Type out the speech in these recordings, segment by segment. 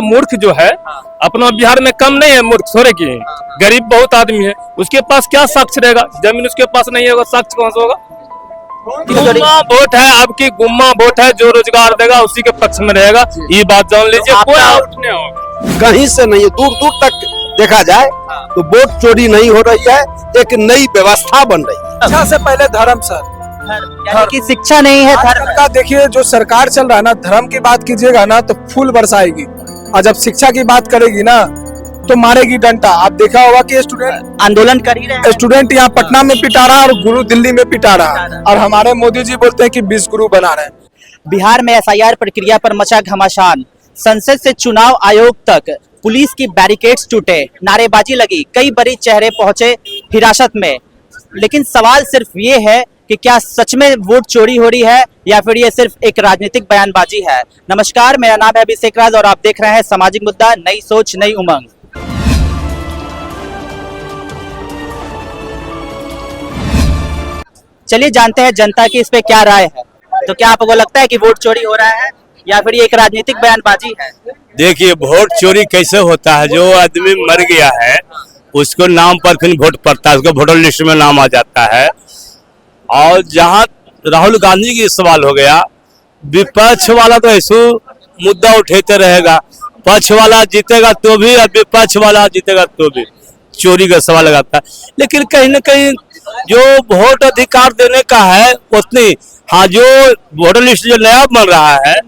मूर्ख जो है अपना बिहार में कम नहीं है, मूर्ख थोड़े की गरीब बहुत आदमी है, उसके पास क्या साक्ष्य रहेगा? जमीन उसके पास नहीं होगा, साक्ष्य कहां से होगा? गुम्मा वोट है, आपकी गुम्मा वोट है, जो रोजगार देगा उसी के पक्ष में रहेगा, ये बात जान लीजिए। कोई आउट नहीं होगा, कहीं से नहीं है, दूर दूर तक देखा जाए तो वोट चोरी नहीं हो रही है, एक नई व्यवस्था बन रही है। शिक्षा से पहले धर्म सर, यानी कि शिक्षा नहीं है धर्म का देखिए जो सरकार चल रहा है ना, धर्म की बात कीजिएगा ना तो फूल बरसाएगी, और जब शिक्षा की बात करेगी ना तो मारेगी डंडा। आप देखा होगा कि स्टूडेंट आंदोलन कर ही रहे हैं। स्टूडेंट यहाँ पटना में पिटा रहा है और गुरु दिल्ली में पिटा रहा है, और हमारे मोदी जी बोलते हैं कि 20 गुरु बना रहे हैं। बिहार में एसआईआर प्रक्रिया पर मचा घमासान, संसद से चुनाव आयोग तक पुलिस की बैरिकेड्स टूटे, नारेबाजी लगी, कई बड़े चेहरे पहुंचे हिरासत में। लेकिन सवाल सिर्फ ये है कि क्या सच में वोट चोरी हो रही है या फिर ये सिर्फ एक राजनीतिक बयानबाजी है। नमस्कार, मेरा नाम है अभिषेक राज और आप देख रहे हैं सामाजिक मुद्दा, नई सोच नई उमंग। चलिए जानते हैं जनता की इस पे क्या राय है। तो क्या आपको लगता है कि वोट चोरी हो रहा है या फिर ये एक राजनीतिक बयानबाजी है? देखिए, वोट चोरी कैसे होता है? जो आदमी मर गया है उसको नाम पर फिर वोट पड़ता है, उसको वोटर लिस्ट में नाम आ जाता है। और जहां राहुल गांधी की सवाल हो गया, विपक्ष वाला तो ऐसे मुद्दा उठाते रहेगा, पक्ष वाला जीतेगा तो भी और विपक्ष वाला जीतेगा तो भी चोरी का सवाल लगाता है। लेकिन कहीं ना कहीं जो वोट अधिकार देने का है उतनी, हाँ, जो वोटर लिस्ट जो नया बन रहा है,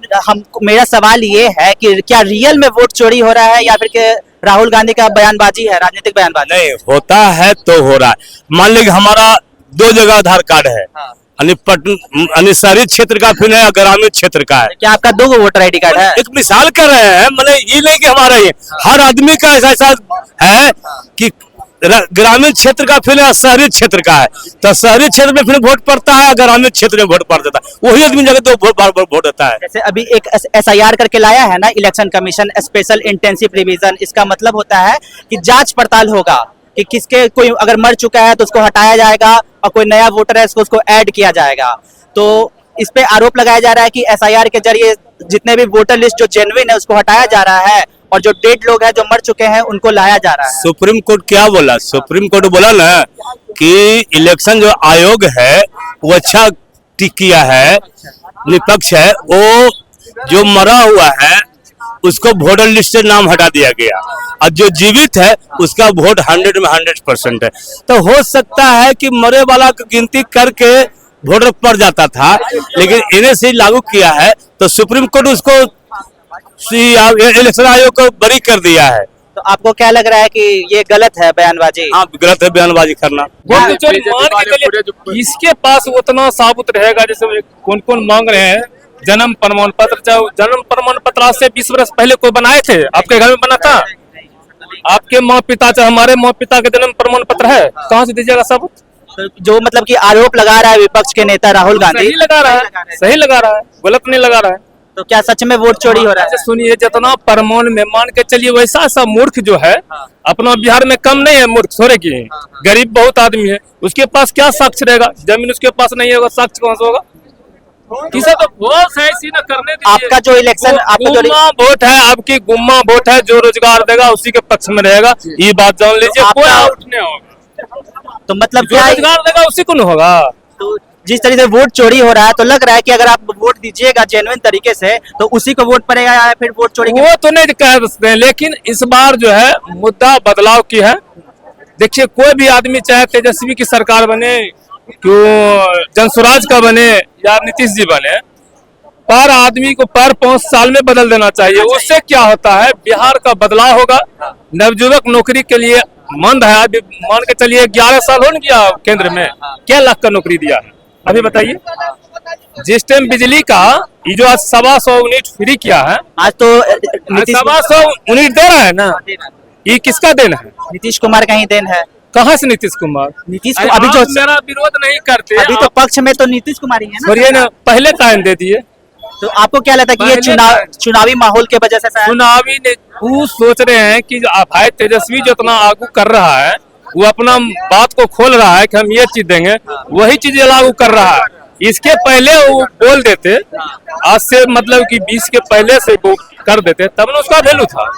मेरा सवाल ये है कि क्या रियल में वोट चोरी हो रहा है या फिर के राहुल गांधी का बयानबाजी है, राजनीतिक बयानबाजी? नहीं होता है तो हो रहा है। मान लीजिए हमारा 2 जगह आधार कार्ड है, शहरी क्षेत्र का फिर है, ग्रामीण क्षेत्र का है। क्या आपका 2 वोटर आईडी कार्ड है? एक मिसाल कर रहे हैं, मतलब ये नहीं कि हमारा ये हर आदमी का ऐसा है कि ग्रामीण क्षेत्र का फिर शहरी क्षेत्र का है, तो शहरी क्षेत्र में फिर वोट पड़ता है, ग्रामीण क्षेत्र में वोट पड़ जाता है, वही आदमी जगह तो वोट देता है। जैसे अभी एक एसआईआर करके लाया है ना election commission, special intensive revision. इसका मतलब होता है कि जांच पड़ताल होगा कि किसके, कोई अगर मर चुका है तो उसको हटाया जाएगा और कोई नया वोटर है उसको ऐड किया जाएगा। तो इस पे आरोप लगाया जा रहा है कि एसआईआर के जरिए जितने भी वोटर लिस्ट जो जेन्युइन है उसको हटाया जा रहा है और जो डेड लोग हैं जो मर चुके हैं उनको लाया जा रहा है। सुप्रीम कोर्ट क्या बोला? सुप्रीम कोर्ट बोला ना कि इलेक्शन जो आयोग है वो अच्छा किया है, निष्पक्ष है, वो जो मरा हुआ है उसको वोटर लिस्ट से नाम हटा दिया गया और जो जीवित है उसका वोट 100 में 100% है। तो हो सकता है कि मरे वाला की गिनती करके वोटर पड़ जाता था, लेकिन इन्हें से लागू किया है तो सुप्रीम कोर्ट उसको इलेक्शन आयोग को बरी कर दिया है। तो आपको क्या लग रहा है कि ये गलत है बयानबाजी? हाँ, गलत है बयानबाजी करना। इसके पास उतना साबुत रहेगा, जैसे कौन कौन मांग रहे हैं जन्म प्रमाण पत्र, चाहे जन्म प्रमाण पत्र आज से 20 वर्ष पहले कोई बनाए थे? आपके घर में बना था? आपके माँ पिता, चाहे हमारे माँ पिता के जन्म प्रमाण पत्र है, कहाँ से दीजिएगा सबूत? जो मतलब कि आरोप लगा रहा है विपक्ष के नेता राहुल गांधी, सही लगा रहा है, सही लगा रहा है, गलत नहीं लगा रहा है। तो क्या सच में वोट चोरी हो रहा है? सुनिए, जितना प्रमाण में मान के चलिए, वैसा सा मूर्ख जो है अपना बिहार में कम नहीं है, मूर्ख थोड़े की गरीब बहुत आदमी है, उसके पास क्या साक्ष्य रहेगा? जमीन उसके पास नहीं होगा, साक्ष्य कहां से होगा? किसे तो बहुत ऐसी न करने दीजिए। आपका जो इलेक्शन, आपका जो गुम्मा वोट है, आपकी गुम्मा वोट है, जो रोजगार देगा उसी के पक्ष में रहेगा, ये बात जान लीजिए। कोई आउट नहीं होगा, तो मतलब जो रोजगार देगा उसी को नहीं होगा। तो जिस तरीके से वोट चोरी हो रहा है तो लग रहा है कि अगर आप वोट दीजिएगा जेन्युइन तरीके से तो उसी को वोट पड़ेगा या फिर वोट चोरी? वो तो नहीं कह सकते हैं, लेकिन इस बार जो है मुद्दा बदलाव की है। देखिए, कोई भी आदमी चाहे तेजस्वी की सरकार बने, क्यों जनसुराज का बने या नीतीश जी बने, पर आदमी को पर 5 साल में बदल देना चाहिए। उससे क्या होता है, बिहार का बदलाव होगा। नवयुवक नौकरी के लिए मंद है, अभी मान के चलिए 11 साल हो गया, केंद्र में क्या लाख का नौकरी दिया है? अभी बताइए, जिस टाइम बिजली का ये जो आज 125 यूनिट फ्री किया है, आज तो 125 यूनिट दे रहा है ना, ये किसका देन है? नीतीश कुमार का ही देन है। कहाँ से नीतीश कुमार? नीतीश को अभी जो मेरा विरोध नहीं करते, अभी तो पक्ष में तो नीतीश कुमार ही है ना। छोड़िए ना, पहले टाइम दे दिए। तो आपको क्या लगता है कि ये चुनावी माहौल के वजह से चुनावी वो सोच रहे हैं कि भाई तेजस्वी जो इतना आगू कर रहा है, वो अपना बात को खोल रहा है कि हम ये चीज देंगे, वही चीज लागू कर रहा है। इसके पहले वो बोल देते, आज से मतलब कि 20 के पहले से वो कर देते तब ना उसका वैल्यू था।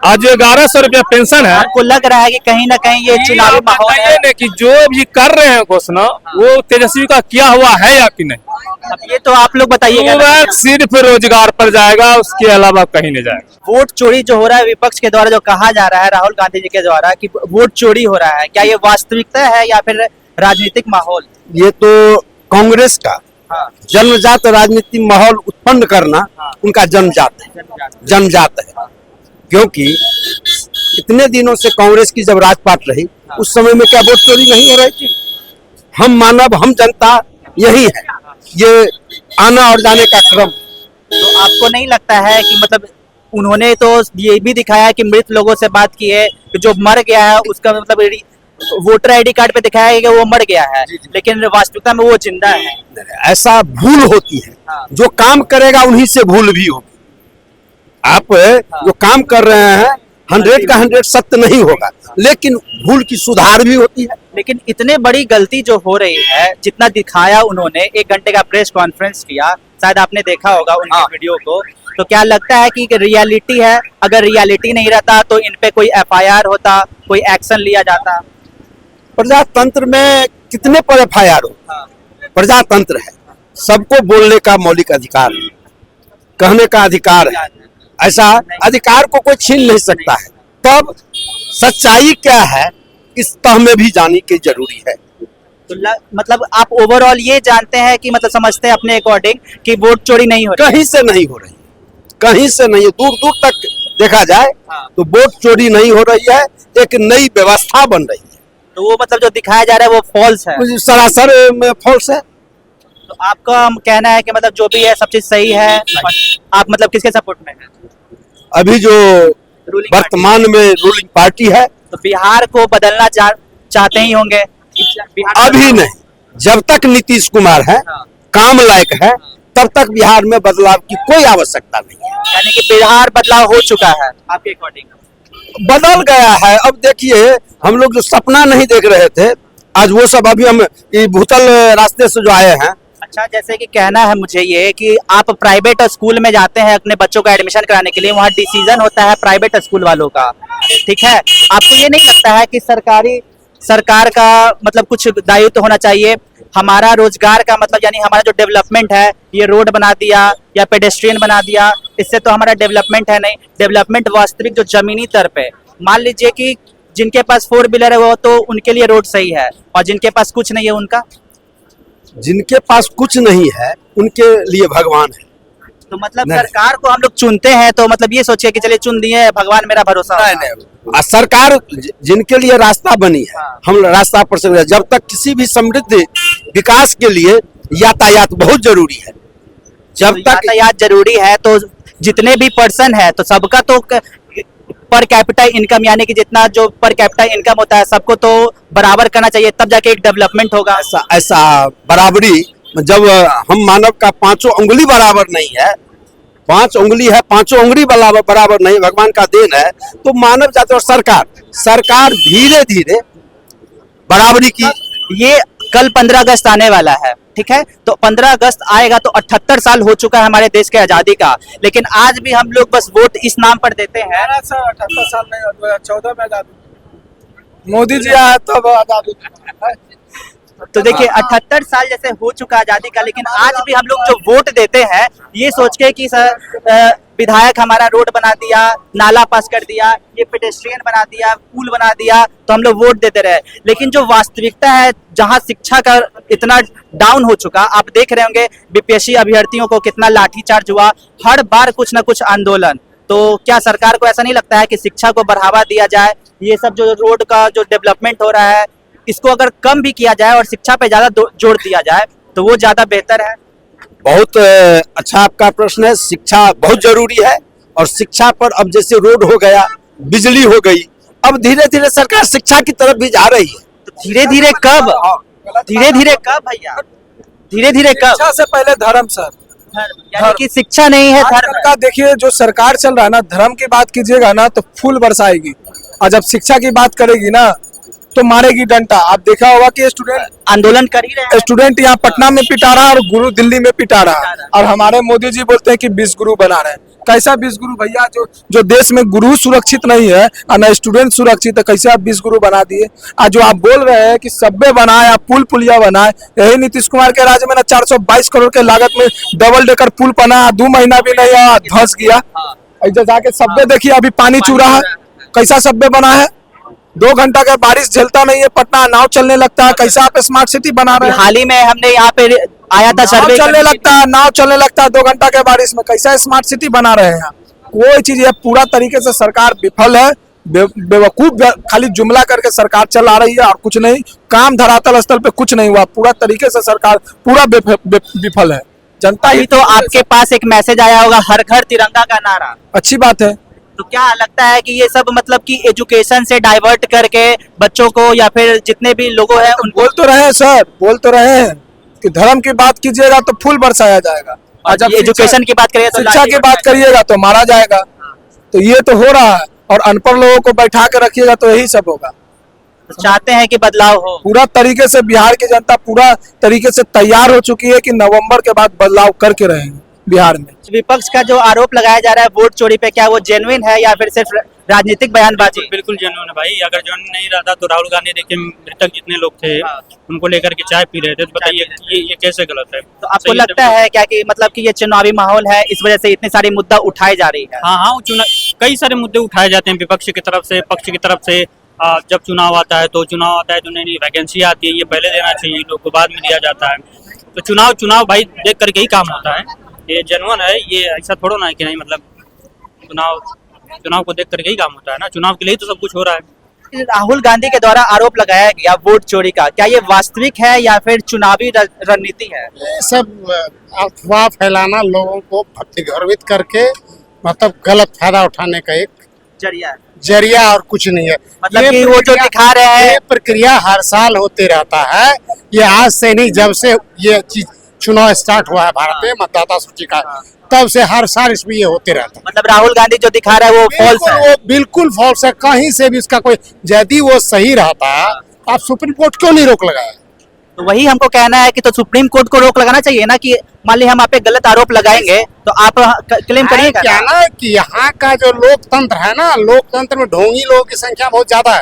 आज जो 1100 रुपया पेंशन है, आपको लग रहा है कि कहीं ना कहीं ये चुनावी माहौल है? बताइए ना कि जो भी कर रहे हैं घोषणा वो तेजस्वी का किया हुआ है या कि नहीं। अब ये तो आप लोग बताइएगा ना। पूरा सिर्फ रोजगार पर जाएगा, उसके अलावा कहीं नहीं जाएगा। वोट चोरी जो हो रहा है विपक्ष के द्वारा, जो कहा जा रहा है राहुल गांधी जी के द्वारा कि वोट चोरी हो रहा है, क्या ये वास्तविकता है या फिर राजनीतिक माहौल? ये तो कांग्रेस का जन्मजात राजनीतिक माहौल उत्पन्न करना उनका जन्मजात है। क्योंकि इतने दिनों से कांग्रेस की जब राजपाट रही, उस समय में क्या वोट चोरी नहीं हो रही थी? हम मानव, हम जनता यही है, ये आना और जाने का क्रम। तो आपको नहीं लगता है कि मतलब उन्होंने तो ये भी दिखाया कि मृत लोगों से बात की है कि जो मर गया है उसका मतलब वोटर आईडी कार्ड पे दिखाया है कि वो मर गया है, लेकिन वास्तविकता में वो जिंदा है। ऐसा भूल होती है, जो काम करेगा उन्हीं से भूल भी होगी। आप जो काम कर रहे हैं 100 का 100 सत्य नहीं होगा, लेकिन भूल की सुधार भी होती है। लेकिन इतने बड़ी गलती जो हो रही है, जितना दिखाया उन्होंने, 1 घंटे का प्रेस कॉन्फ्रेंस किया, शायद आपने देखा होगा उनके वीडियो को, तो क्या लगता है कि रियलिटी है? अगर रियलिटी नहीं रहता तो इन पे कोई FIR होता, कोई एक्शन लिया जाता? प्रजातंत्र में कितने पर FIR हो? प्रजातंत्र है, सबको बोलने का मौलिक अधिकार है, कहने का अधिकार है। ऐसा अधिकार को कोई छीन नहीं सकता है। तब सच्चाई क्या है, इस तह में भी जाने की जरूरी है। तो मतलब आप ओवरऑल ये जानते हैं कि मतलब समझते हैं अपने अकॉर्डिंग कि वोट चोरी नहीं हो रही? कहीं से नहीं हो रही, कहीं से नहीं, दूर दूर तक देखा जाए तो वोट चोरी नहीं हो रही है, एक नई व्यवस्था बन रही है। तो वो मतलब जो दिखाया जा रहा है वो फॉल्स है, सरासर में फॉल्स है। तो आपका कहना है कि मतलब जो भी है सब चीज सही है? आप मतलब किसके सपोर्ट में हैं? अभी जो वर्तमान में रूलिंग पार्टी है, तो बिहार को बदलना चाहते ही होंगे? अभी नहीं, जब तक नीतीश कुमार है, काम लायक है, तब तक बिहार में बदलाव की कोई आवश्यकता नहीं है। यानी कि बिहार बदलाव हो चुका है आपके अकॉर्डिंग? बदल गया है। अब देखिए, हम लोग जो सपना नहीं देख रहे थे, आज वो सब अभी हम भूतल रास्ते से जो आए हैं। अच्छा, जैसे कि कहना है मुझे ये कि आप प्राइवेट स्कूल में जाते हैं अपने बच्चों का एडमिशन कराने के लिए, वहाँ डिसीजन होता है प्राइवेट स्कूल वालों का, ठीक है? आपको ये नहीं लगता है कि सरकार का मतलब कुछ दायित्व तो होना चाहिए? हमारा रोजगार का मतलब यानी हमारा जो डेवलपमेंट है, ये रोड बना दिया या पेडेस्ट्रियन बना दिया, इससे तो हमारा डेवलपमेंट है नहीं। डेवलपमेंट वास्तविक जो जमीनी स्तर पे, मान लीजिए कि जिनके पास 4 व्हीलर है वो तो उनके लिए रोड सही है, और जिनके पास कुछ नहीं है उनका? जिनके पास कुछ नहीं है उनके लिए भगवान है। तो मतलब सरकार को हम लोग चुनते हैं तो मतलब ये सोचिए कि चलिए चुन दिए, भगवान मेरा भरोसा। नहीं, सरकार जिनके लिए रास्ता बनी है, हम रास्ता पर से, जब तक किसी भी समृद्धि विकास के लिए यातायात बहुत जरूरी है। जब तक यातायात जरूरी है तो जितने भी पर्सन है तो सबका तो पर कैपिटा इनकम, यानी कि जितना जो पर कैपिटा इनकम होता है सबको तो बराबर करना चाहिए, तब जाके एक डेवलपमेंट होगा। ऐसा बराबरी, जब हम मानव का 5 उंगली बराबर नहीं है, 5 उंगली है, 5 उंगली बराबर नहीं, भगवान का देन है, तो मानव जाति और सरकार धीरे धीरे बराबरी की। ये कल 15 अगस्त आने वाला है, ठीक है? तो 15 अगस्त आएगा तो 78 साल हो चुका है हमारे देश के आजादी का, लेकिन आज भी हम लोग बस वोट इस नाम पर देते हैं। 78 साल नहीं, 2014 में आजादी, मोदी जी आया तब आजादी। तो देखिए 78 साल जैसे हो चुका आजादी का, लेकिन आज भी हम लोग जो वोट देते हैं ये सोच के कि विधायक हमारा रोड बना दिया, नाला पास कर दिया, ये पेडेस्ट्रियन बना दिया, पुल बना दिया, तो हम लोग वोट देते रहे। लेकिन जो वास्तविकता है, जहां शिक्षा का इतना डाउन हो चुका, आप देख रहे होंगे BPSC अभ्यर्थियों को कितना लाठीचार्ज हुआ, हर बार कुछ ना कुछ आंदोलन। तो क्या सरकार को ऐसा नहीं लगता है कि शिक्षा को बढ़ावा दिया जाए? ये सब जो रोड का जो डेवलपमेंट हो रहा है, इसको अगर कम भी किया जाए और शिक्षा पे ज्यादा जोर दिया जाए तो वो ज्यादा बेहतर है। बहुत अच्छा आपका प्रश्न है। शिक्षा बहुत जरूरी है, और शिक्षा पर अब जैसे रोड हो गया, बिजली हो गई, अब धीरे धीरे सरकार शिक्षा की तरफ भी जा रही है। तो धीरे धीरे कब? धीरे धीरे कब भैया? धीरे धीरे कब? शिक्षा से पहले धर्म सर, यानी कि शिक्षा नहीं है धर्म का। देखिए जो सरकार चल रहा है ना, धर्म की बात कीजिएगा ना तो फूल बरसाएगी, और जब शिक्षा की बात करेगी ना तो मारेगी डंडा। आप देखा होगा कि स्टूडेंट आंदोलन कर ही रहे हैं। स्टूडेंट यहाँ पटना में पिटा रहा है और गुरु दिल्ली में पिटा रहा है, और हमारे मोदी जी बोलते हैं कि 20 गुरु बना रहे हैं। कैसा 20 गुरु भैया? जो देश में गुरु सुरक्षित नहीं है और न स्टूडेंट सुरक्षित है, कैसे आप 20 गुरु बना दिए? आज जो आप बोल रहे हैं कि सब्बे बनाए, आप पुल पुलिया बनाए, यही नीतीश कुमार के राज्य में ना 422 करोड़ के लागत में डबल डेकर पुल बना, 2 महीना भी नहीं हुआ, धंस गया। ऐसे जाके सब्बे देखिए अभी पानी चू रहा है, कैसा सब्बे बना है? 2 घंटा का बारिश झेलता नहीं है पटना, नाव चलने लगता है। कैसा आप स्मार्ट सिटी बना रहे हैं? हाल ही में हमने यहाँ पे आया था नाव सर्वे चलने लगता है, नाव चलने लगता है 2 घंटा के बारिश में। कैसा स्मार्ट सिटी बना रहे हैं? कोई चीज ये पूरा तरीके से सरकार विफल है। बेवकूफ खाली जुमला करके सरकार चला रही है और कुछ नहीं, काम धरातल स्थल पे कुछ नहीं हुआ। पूरा तरीके से सरकार पूरा विफल है। जनता ही ही तो आपके पास एक मैसेज आया होगा, हर घर तिरंगा का नारा। अच्छी बात है। तो क्या लगता है कि ये सब मतलब कि एजुकेशन से डाइवर्ट करके बच्चों को या फिर जितने भी लोगों हैं उनको बोल तो रहे हैं सर, बोल तो रहे हैं कि धर्म की बात कीजिएगा तो फूल बरसाया जाएगा, और जब एजुकेशन की बात करिए तो शिक्षा की बात करिएगा तो मारा जाएगा। तो ये तो हो रहा है, और अनपढ़ लोगों को बैठा के रखिएगा तो यही सब होगा। चाहते हैं कि बदलाव हो। पूरा तरीके से बिहार की जनता पूरा तरीके से तैयार हो चुकी है कि नवंबर के बाद बदलाव करके रहेंगे बिहार में। विपक्ष का जो आरोप लगाया जा रहा है वोट चोरी पे, क्या वो जेन्युइन है या फिर सिर्फ राजनीतिक बयानबाजी? बिल्कुल जेन्युइन है भाई। अगर जेन्युइन नहीं रहता तो राहुल गांधी देखिए मृतक जितने लोग थे उनको लेकर के चाय पी रहे थे, तो बताइए ये कैसे गलत है? तो आपको लगता है क्या कि मतलब कि ये चुनावी माहौल है, इस वजह से इतने सारे मुद्दा उठाए जा रही है? हाँ, कई सारे मुद्दे उठाए जाते हैं विपक्ष की तरफ से, पक्ष की तरफ से। जब चुनाव आता है तो नई वैकेंसी आती है, ये पहले देना चाहिए, लोग को बाद में दिया जाता है। तो चुनाव भाई देख करके ही काम होता है। ये जेन्युइन है, ये ऐसा थोड़ा ना है कि नहीं, मतलब चुनाव को देख करके ही काम होता है ना। चुनाव के लिए तो सब कुछ हो रहा है। राहुल गांधी के द्वारा आरोप लगाया गया वोट चोरी का, क्या ये वास्तविक है या फिर चुनावी रणनीति है? ये सब अफवाह फैलाना, लोगों को भ्रमित करके मतलब गलत फायदा उठाने का एक जरिया और कुछ नहीं है। मतलब कि वो जो दिखा रहे हैं, ये प्रक्रिया हर साल होते रहता है। ये आज से नहीं, जब से ये चीज चुनाव स्टार्ट हुआ है भारत में मतदाता सूची का, तब से हर साल इसमें ये होते रहता है। मतलब राहुल गांधी जो दिखा रहा है वो फॉल्स है? वो बिल्कुल फॉल्स है। कहीं से भी इसका कोई, यदि वो सही रहता आप सुप्रीम कोर्ट क्यों नहीं रोक लगाया? तो वही हमको कहना है कि तो सुप्रीम कोर्ट को रोक लगाना चाहिए ना, कि मान ली हम आप पे गलत आरोप लगाएंगे तो आप क्लेम करिएगा। क्या ना कि यहाँ का जो लोकतंत्र है ना, लोकतंत्र में ढोंगी लोगों की संख्या बहुत ज्यादा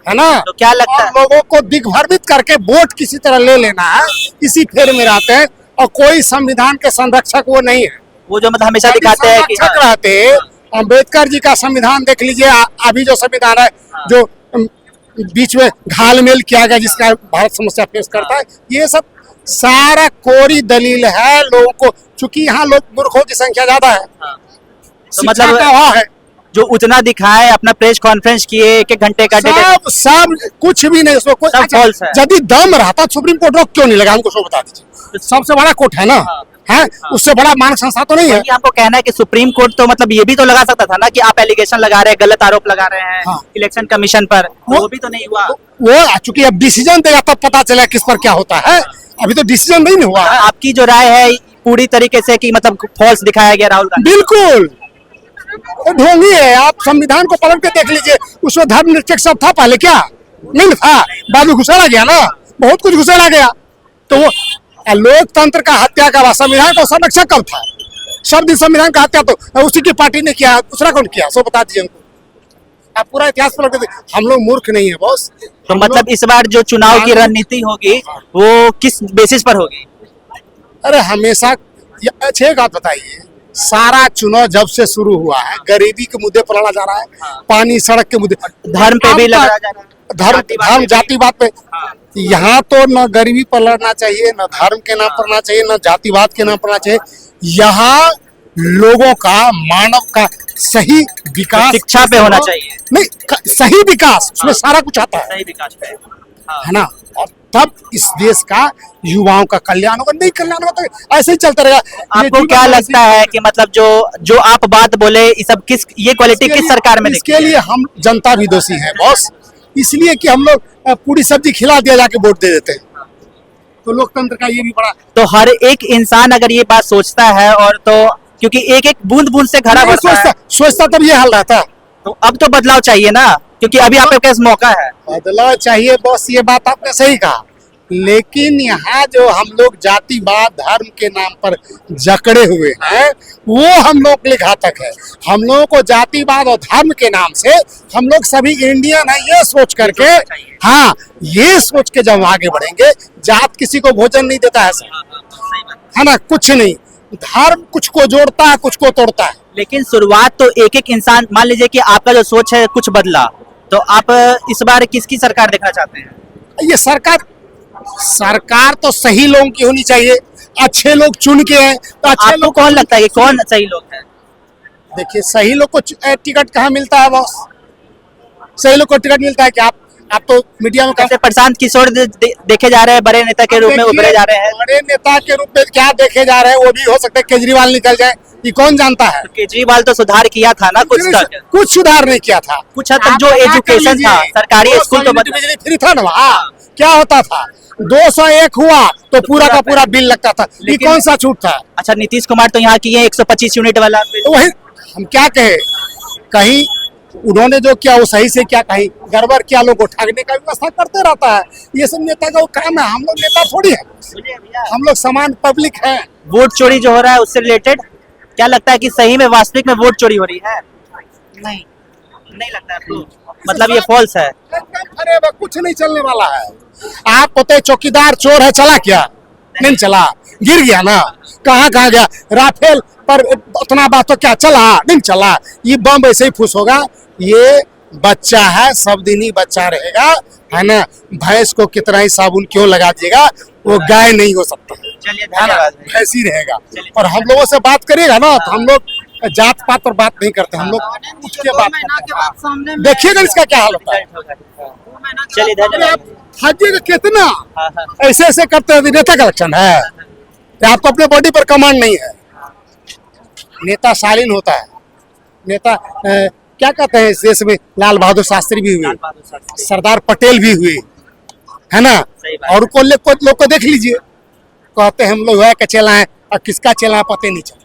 है ना। तो क्या लगता है? लोगों को दिग्भ्रमित करके वोट किसी तरह ले लेना है, इसी फेर में रहते हैं, और कोई संविधान के संरक्षक वो नहीं है। वो जो मतलब हमेशा दिखाते हैं कि संरक्षक रहते, अम्बेडकर जी का संविधान देख लीजिए, अभी जो संविधान है जो बीच में घालमेल किया गया, जिसका भारत समस्या फेस करता है, ये सब सारा कोरी दलील है लोगों को, चूंकि यहाँ लोग मूर्खों की संख्या ज्यादा है, तो मतलब का अभाव है। जो उतना दिखाए, अपना प्रेस कॉन्फ्रेंस किए 1-1 घंटे का, सब कुछ भी नहीं, उसमें सब false है। यदि दम रहता सुप्रीम कोर्ट रोक क्यों नहीं लगा, हमको बता दीजिए। सबसे बड़ा कोर्ट है ना, है उससे बड़ा मानक संस्था तो नहीं है। हमको कहना है कि सुप्रीम कोर्ट तो मतलब ये भी तो लगा सकता था ना कि आप एलिगेशन लगा रहे हैं, गलत आरोप लगा रहे हैं इलेक्शन कमीशन पर, वो भी तो नहीं हुआ। वो चूंकि अब डिसीजन देगा तब पता चला किस पर क्या होता है, अभी तो डिसीजन नहीं हुआ है। आपकी जो राय है पूरी तरीके से कि मतलब फॉल्स दिखाया गया राहुल गांधी? बिल्कुल ढोंगी है। आप संविधान को पलट के देख लीजिए, उसमें धर्मनिरपेक्ष सब था पहले, क्या नहीं था? बाद में घुसेड़ा गया ना, बहुत कुछ घुसेड़ा गया। तो वो लोकतंत्र का हत्या का संविधान का संरक्षक कब था? सब दिन संविधान का हत्या तो उसी की पार्टी ने किया, दूसरा कौन किया? सो बता दीजिए हमको। आप पूरा इतिहास पलट के, हम लोग मूर्ख नहीं है बॉस। तो मतलब इस बार जो चुनाव की रणनीति होगी वो किस बेसिस पर होगी? अरे हमेशा अच्छी बात बताइए, सारा चुनाव जब से शुरू हुआ है गरीबी के मुद्दे पर लड़ा जा रहा है, पानी सड़क के मुद्दे, धर्म पे भी लड़ा जा रहा है, धर्म जातिवाद पे। यहाँ तो न गरीबी पर लड़ना चाहिए, न धर्म के नाम पर लड़ना चाहिए, न जातिवाद के नाम पर लड़ना चाहिए। यहाँ लोगों का, मानव का सही विकास, शिक्षा पे होना चाहिए। नहीं, सही विकास, उसमें सारा कुछ आता है, सही विकास पे है ना। और तब इस देश का युवाओं का कल्याण होगा। नहीं कल्याण होगा तो ऐसे ही चलता रहेगा। आपको क्या लगता है कि मतलब जो आप बात बोले, ये सब ये क्वालिटी किस सरकार में? इसके लिए हम जनता भी दोषी है बॉस, इसलिए कि हम लोग पूरी सब्जी खिला दिया जाके वोट दे देते हैं। तो लोकतंत्र का ये भी बड़ा, तो हर एक इंसान अगर ये बात सोचता है, और तो क्योंकि एक एक बूंद बूंद से घड़ा भरता है, सोचता तब ये हाल रहता। तो अब तो बदलाव चाहिए ना। क्योंकि अभी आपके पास मौका है। बदलाव चाहिए बॉस, ये बात आपने सही कहा, लेकिन यहाँ जो हम लोग जातिवाद धर्म के नाम पर जकड़े हुए हैं वो हम लोग के लिए घातक है। हम लोगों को जातिवाद और धर्म के नाम से हम लोग सभी इंडियन है ये सोच करके, हाँ ये सोच के जब आगे बढ़ेंगे, जात किसी को भोजन नहीं देता है सर, है ना, कुछ नहीं, धर्म कुछ को जोड़ता है कुछ को तोड़ता है। लेकिन शुरुआत तो एक एक इंसान, मान लीजिए कि आपका जो सोच है कुछ बदला, तो आप इस बार किसकी सरकार देखना चाहते हैं? ये सरकार तो सही लोगों की होनी चाहिए, अच्छे लोग चुन के हैं तो अच्छे आपको लोग। कौन लगता है कि कौन सही लोग हैं? देखिए सही लोग को टिकट कहाँ मिलता है बॉस, सही लोग को टिकट मिलता है कि आप तो मीडिया में जैसे प्रशांत किशोर देखे जा रहे हैं बड़े नेता के रूप में उभरे जा रहे हैं। बड़े नेता के रूप में क्या देखे जा रहे हैं, वो भी हो सकता है केजरीवाल निकल जाए, ये कौन जानता है। केजरीवाल तो सुधार किया था ना कुछ तक, कुछ सुधार नहीं किया था, कुछ हद तक जो एजुकेशन था सरकारी स्कूल तो बिजली फ्री था ना वहाँ, क्या होता था 201 हुआ तो पूरा का पूरा बिल लगता था, ये कौन सा छूट था। अच्छा नीतीश कुमार तो यहाँ किए 125 यूनिट वाला, तो वही हम क्या कहे, कहीं उन्होंने जो किया वो सही से क्या, कहीं गड़बड़ किया, लोग को ठगने का व्यवस्था करते रहता है, ये सब नेता का वो काम है। हम लोग नेता थोड़ी है, हम लोग समान पब्लिक है। वोट चोरी जो हो रहा है उससे रिलेटेड क्या लगता है कि सही में वास्तविक में वोट चोरी हो रही है? नहीं लगता आपको? मतलब ये फॉल्स है? अरे कुछ नहीं चलने वाला है। आप होते चौकीदार चोर है, चला क्या? नहीं चला, गिर गया ना, कहाँ गया। राफेल पर उतना बात तो क्या चला, नहीं चला। ये बम ऐसे ही फुस होगा, ये बच्चा है, सब दिन ही बच्चा रहेगा, है ना। भैंस को कितना ही साबुन क्यों लगा दिएगा, वो गाय नहीं हो सकता, चलिए है ना, धन्यवाद। भैंस ही रहेगा। और हम लोगों से बात करिएगा ना तो हम लोग जात पात पर बात नहीं करते, हम लोग उठ के बात करते हैं। देखिएगा इसका क्या हाल होता है। चलिए धन्यवाद। हाजिएगा कितना ऐसे ऐसे करते हैं, नेता का लक्षण है। आपको अपने बॉडी पर कमांड नहीं है। नेता शालीन होता है, नेता क्या कहते हैं इस देश में, लाल बहादुर शास्त्री भी हुए, सरदार पटेल भी हुए, है ना। और लोग को देख लीजिए, कहते हैं हम लोग है के चला है, और किसका चला है पता नहीं चला।